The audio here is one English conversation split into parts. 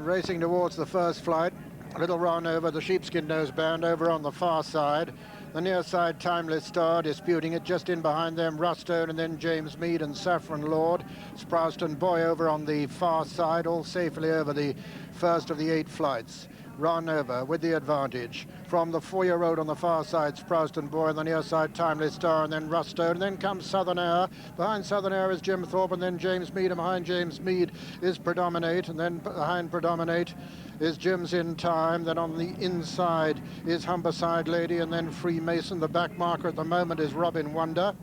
Racing towards the first flight, a little run over the sheepskin noseband over on the far side. The near side, Timeless Star, disputing it just in behind them, Rustone, and then James Mead and Saffron Lord. Sprouston Boy over on the far side, all safely over the first of the 8 flights. Run over with the advantage. From the 4-year-old on the far side, Sprouston Boy, on the near side, Timeless Star, and then Rustone, and then comes Southern Air. Behind Southern Air is Jim Thorpe, and then James Mead, and behind James Mead is Predominate, and then behind Predominate is Jim's In Time. Then on the inside is Humberside Lady, and then Freemason. The back marker at the moment is Robin Wonder.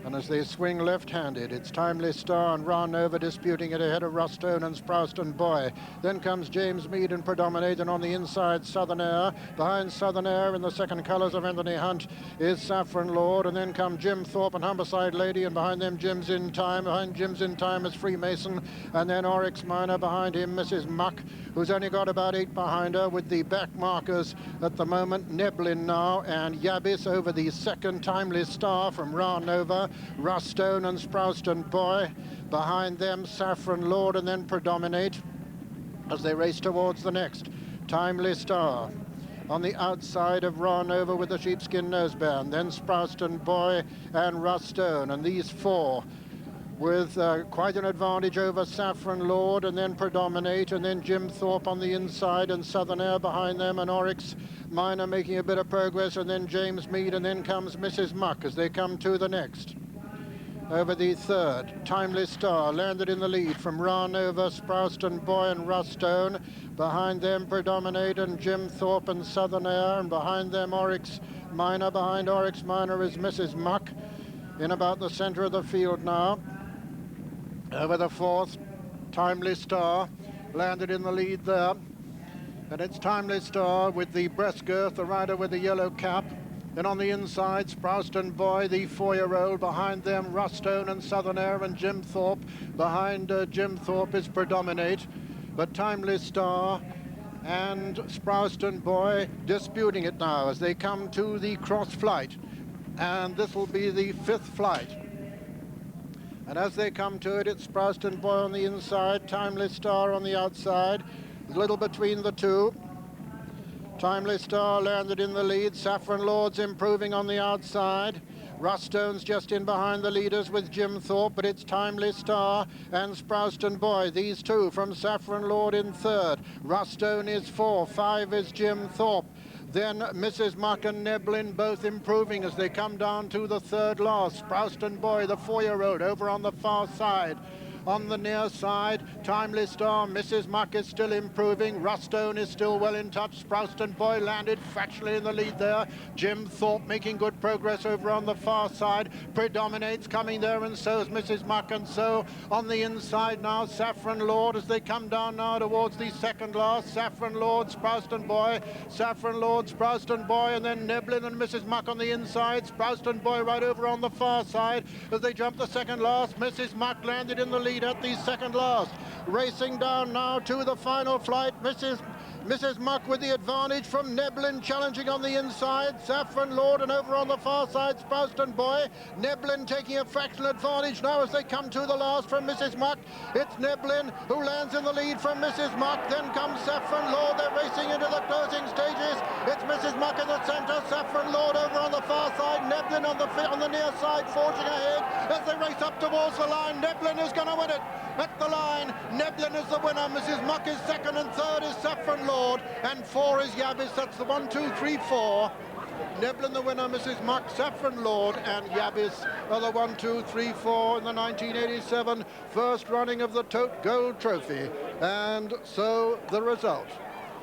And as they swing left-handed, it's Timeless Star and Run Over disputing it ahead of Rustone and Sprouston Boy. Then comes James Mead and Predominate, and on the inside, Southern Air. Behind Southern Air in the second colours of Anthony Hunt is Saffron Lord, and then come Jim Thorpe and Humberside Lady, and behind them Jim's In Time. Behind Jim's In Time is Freemason, and then Oryx Minor. Behind him, Mrs. Muck, who's only got about 8 behind her, with the back markers at the moment, Neblin now, and Yabis over the second, Timeless Star from Run Over. Rustone and Sprouston Boy. Behind them, Saffron Lord, and then Predominate as they race towards the next. Timeless Star on the outside of Run Over with the sheepskin noseband. Then Sprouston Boy and Rustone, and these 4 with quite an advantage over Saffron Lord, and then Predominate, and then Jim Thorpe on the inside, and Southern Air behind them, and Oryx Minor making a bit of progress, and then James Mead, and then comes Mrs. Muck as they come to the next. Over the third, Timeless Star landed in the lead from Run Over, Sprouston Boy and Rustone. Behind them, Predominate and Jim Thorpe and Southern Air, and behind them, Oryx Minor. Behind Oryx Minor is Mrs. Muck, in about the center of the field now. Over the fourth, Timeless Star landed in the lead there, and it's Timeless Star with the breast girth, the rider with the yellow cap. Then on the inside, Sprouston Boy, the 4-year-old. Behind them, Rustone and Southern Air and Jim Thorpe. Behind Jim Thorpe is Predominate, but Timeless Star and Sprouston Boy disputing it now as they come to the cross flight. And this will be the 5th flight. And as they come to it, it's Sprouston Boy on the inside, Timeless Star on the outside, a little between the two. Timeless Star landed in the lead. Saffron Lord's improving on the outside. Rustone's just in behind the leaders with Jim Thorpe, but it's Timeless Star and Sprouston Boy. These two from Saffron Lord in third. Rustone is 4. 5 is Jim Thorpe. Then Mrs. Muck and Neblin both improving as they come down to the third last. Sprouston Boy, the 4-year-old, over on the far side. On the near side, Timeless Star, Mrs. Muck is still improving. Rustone is still well in touch. Sprouston Boy landed fractionally in the lead there. Jim Thorpe making good progress over on the far side. Predominates coming there, and so is Mrs. Muck. And so on the inside now, Saffron Lord as they come down now towards the second last. Saffron Lord, Sprouston Boy, Saffron Lord, Sprouston Boy, and then Neblin and Mrs. Muck on the inside. Sprouston Boy right over on the far side as they jump the second last. Mrs. Muck landed in the lead at the second last. Racing down now to the final flight, Mrs. Muck with the advantage from Neblin challenging on the inside. Saffron Lord, and over on the far side, Sprouston Boy. Neblin taking a fractional advantage now as they come to the last from Mrs. Muck. It's Neblin who lands in the lead from Mrs. Muck. Then comes Saffron Lord. They're racing into the closing stages. It's Mrs. Muck in the center. Saffron Lord over on the far side. Neblin on the near side, forging ahead as they race up towards the line. Neblin is going to win it at the line. Neblin is the winner. Mrs. Muck is second, and third is Saffron Lord, and 4 is Yabis. That's the 1, 2, 3, 4. Neblin the winner, Mrs. Muck, Saffron Lord, and Yabis are the 1, 2, 3, 4 in the 1987 first running of the Tote Gold Trophy. And so the result.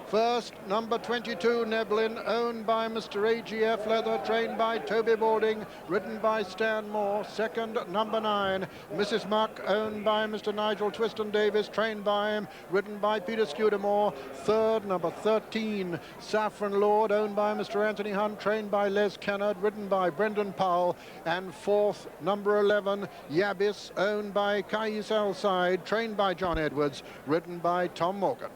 First, number 22, Neblin, owned by Mr. AGF Leather, trained by Toby Balding, ridden by Stan Moore. Second, number 9, Mrs. Muck, owned by Mr. Nigel Twiston Davis, trained by him, ridden by Peter Scudamore. Third, number 13, Saffron Lord, owned by Mr. Anthony Hunt, trained by Les Kennard, ridden by Brendan Powell. And fourth, number 11, Yabis, owned by Kais Elside, trained by John Edwards, ridden by Tom Morgan.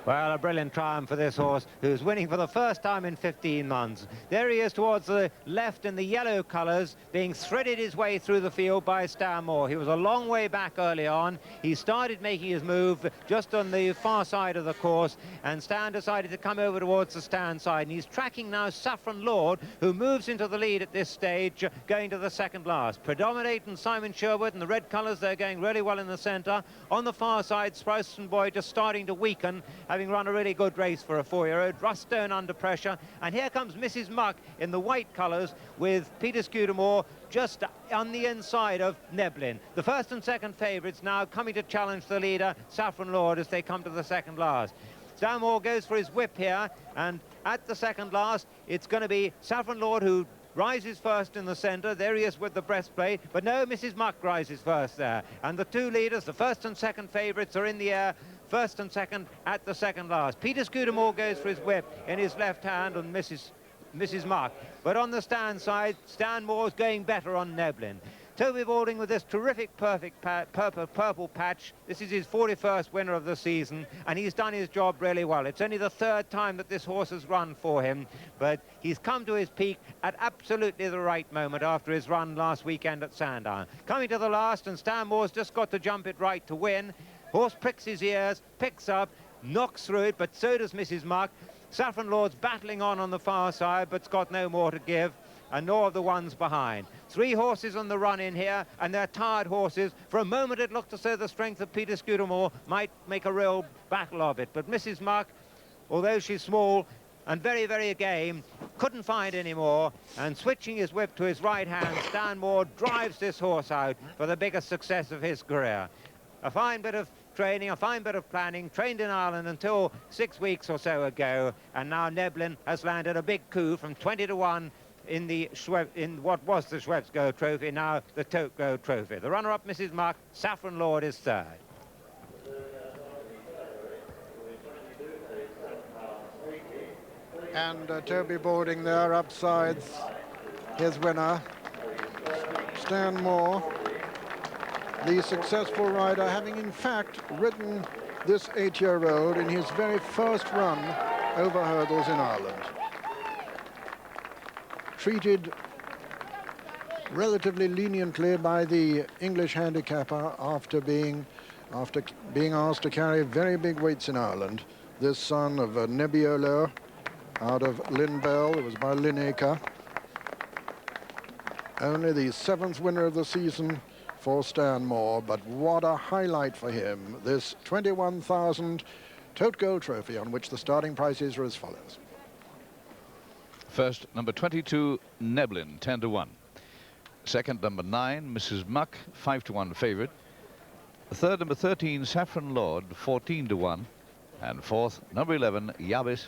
Well, a brilliant triumph for this horse, who's winning for the first time in 15 months. There he is towards the left in the yellow colours, being threaded his way through the field by Stanmore. He was a long way back early on. He started making his move just on the far side of the course, and Stan decided to come over towards the stand side. And he's tracking now Saffron Lord, who moves into the lead at this stage, going to the second last. Predominating Simon Sherwood in the red colours, they're going really well in the centre. On the far side, Sproston Boy just starting to weaken, having run a really good race for a 4-year-old. Rustone under pressure, and here comes Mrs. Muck in the white colours with Peter Scudamore just on the inside of Neblin. The first and second favourites now coming to challenge the leader, Saffron Lord, as they come to the second last. Stanmore goes for his whip here, and at the second last, it's going to be Saffron Lord who rises first in the centre. There he is with the breastplate, but no, Mrs. Muck rises first there. And the two leaders, the first and second favourites, are in the air, first and second at the second last. Peter Scudamore goes for his whip in his left hand on Mrs. Muck. But on the stand side, Stanmore's going better on Neblin. Toby Balding with this terrific perfect purple patch. This is his 41st winner of the season, and he's done his job really well. It's only the third time that this horse has run for him, but he's come to his peak at absolutely the right moment after his run last weekend at Sandown. Coming to the last, and Stanmore's just got to jump it right to win. Horse pricks his ears, picks up, knocks through it, but so does Mrs. Muck. Saffron Lord's battling on the far side, but's got no more to give, and nor of the ones behind. Three horses on the run in here, and they're tired horses. For a moment it looked as though the strength of Peter Scudamore might make a real battle of it, but Mrs. Muck, although she's small and very, very game, couldn't find any more, and switching his whip to his right hand, Stanmore drives this horse out for the biggest success of his career. A fine bit of training, a fine bit of planning, trained in Ireland until 6 weeks or so ago, and now Neblin has landed a big coup from 20-1 in what was the Schweppes Gold Trophy, now the Tote Gold Trophy. The runner-up, Mrs. Muck, Saffron Lord is third. And Toby Balding there upsides his winner, Stanmore, the successful rider, having in fact ridden this 8-year-old in his very first run over hurdles in Ireland. Treated relatively leniently by the English handicapper after being asked to carry very big weights in Ireland. This son of Nebbiolo out of Lynn Bell, it was by Lynn Acre. Only the 7th winner of the season for Stanmore, but what a highlight for him, this 21,000 Tote Gold Trophy, on which the starting prices are as follows. First, number 22, Neblin, 10-1. Second, number 9, Mrs. Muck, 5-1 favourite. Third, number 13, Saffron Lord, 14-1. And fourth, number 11, Yabis,